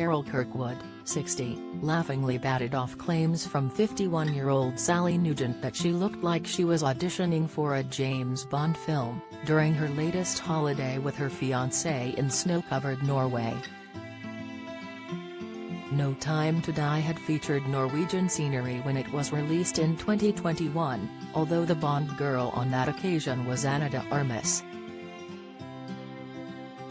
Carol Kirkwood, 60, laughingly batted off claims from 51-year-old Sally Nugent that she looked like she was auditioning for a James Bond film during her latest holiday with her fiancé in snow-covered Norway. No Time to Die had featured Norwegian scenery when it was released in 2021, although the Bond girl on that occasion was Anna de Armas.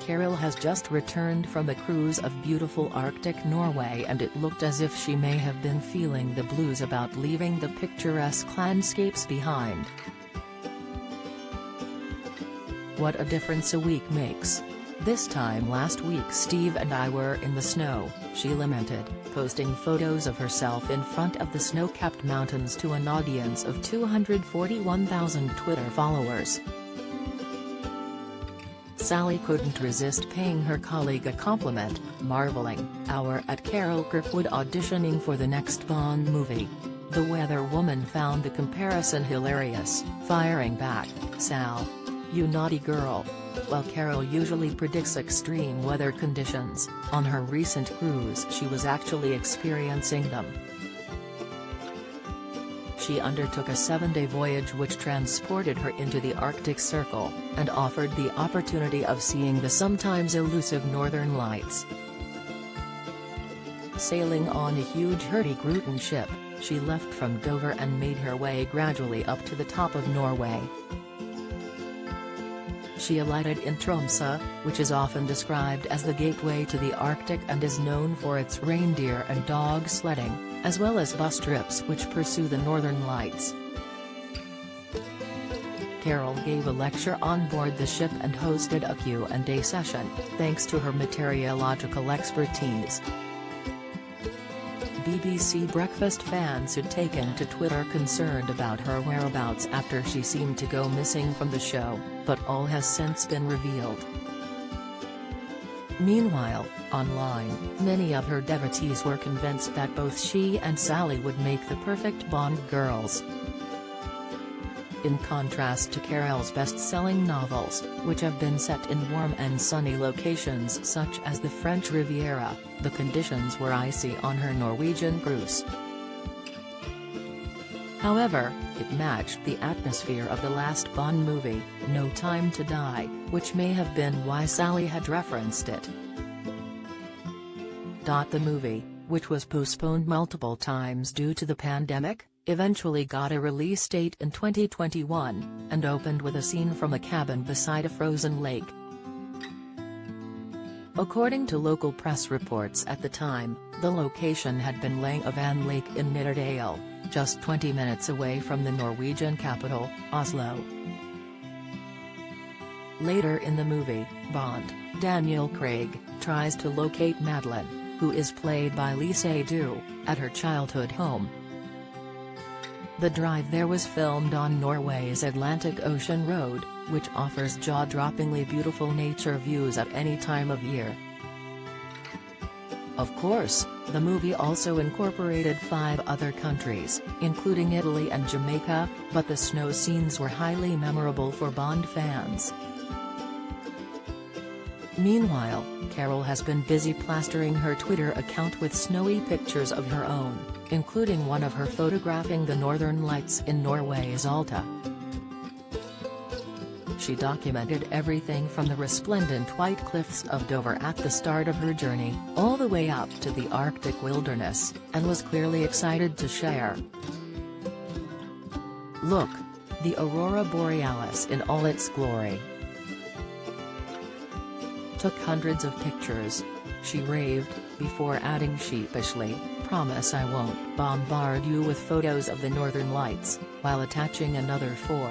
Carol has just returned from a cruise of beautiful Arctic Norway, and it looked as if she may have been feeling the blues about leaving the picturesque landscapes behind. "What a difference a week makes. This time last week Steve and I were in the snow," she lamented, posting photos of herself in front of the snow-capped mountains to an audience of 241,000 Twitter followers. Sally couldn't resist paying her colleague a compliment, marveling, "Hour at Carol Kirkwood auditioning for the next Bond movie." The weather woman found the comparison hilarious, firing back, "Sal, you naughty girl." While Carol usually predicts extreme weather conditions, on her recent cruise she was actually experiencing them. She undertook a 7-day voyage which transported her into the Arctic Circle, and offered the opportunity of seeing the sometimes elusive Northern Lights. Sailing on a huge Hurtigruten ship, she left from Dover and made her way gradually up to the top of Norway. She alighted in Tromsø, which is often described as the gateway to the Arctic and is known for its reindeer and dog sledding, as well as bus trips which pursue the Northern Lights. Carol gave a lecture on board the ship and hosted a Q&A session, thanks to her meteorological expertise. BBC Breakfast fans had taken to Twitter concerned about her whereabouts after she seemed to go missing from the show, but all has since been revealed. Meanwhile, online, many of her devotees were convinced that both she and Sally would make the perfect Bond girls. In contrast to Carol's best-selling novels, which have been set in warm and sunny locations such as the French Riviera, the conditions were icy on her Norwegian cruise. However, it matched the atmosphere of the last Bond movie, No Time to Die, which may have been why Sally had referenced it. The movie, which was postponed multiple times due to the pandemic, eventually got a release date in 2021, and opened with a scene from a cabin beside a frozen lake. According to local press reports at the time, the location had been Lang of An Lake in Nittedal, just 20 minutes away from the Norwegian capital, Oslo. Later in the movie, Bond, Daniel Craig, tries to locate Madeleine, who is played by Lee Seydoux, at her childhood home. The drive there was filmed on Norway's Atlantic Ocean Road, which offers jaw-droppingly beautiful nature views at any time of year. Of course, the movie also incorporated 5 other countries, including Italy and Jamaica, but the snow scenes were highly memorable for Bond fans. Meanwhile, Carol has been busy plastering her Twitter account with snowy pictures of her own, including one of her photographing the Northern Lights in Norway's Alta. She documented everything from the resplendent white cliffs of Dover at the start of her journey, all the way up to the Arctic wilderness, and was clearly excited to share. "Look! The Aurora Borealis in all its glory. Took hundreds of pictures," she raved, before adding sheepishly, "Promise I won't bombard you with photos of the Northern Lights," while attaching another 4.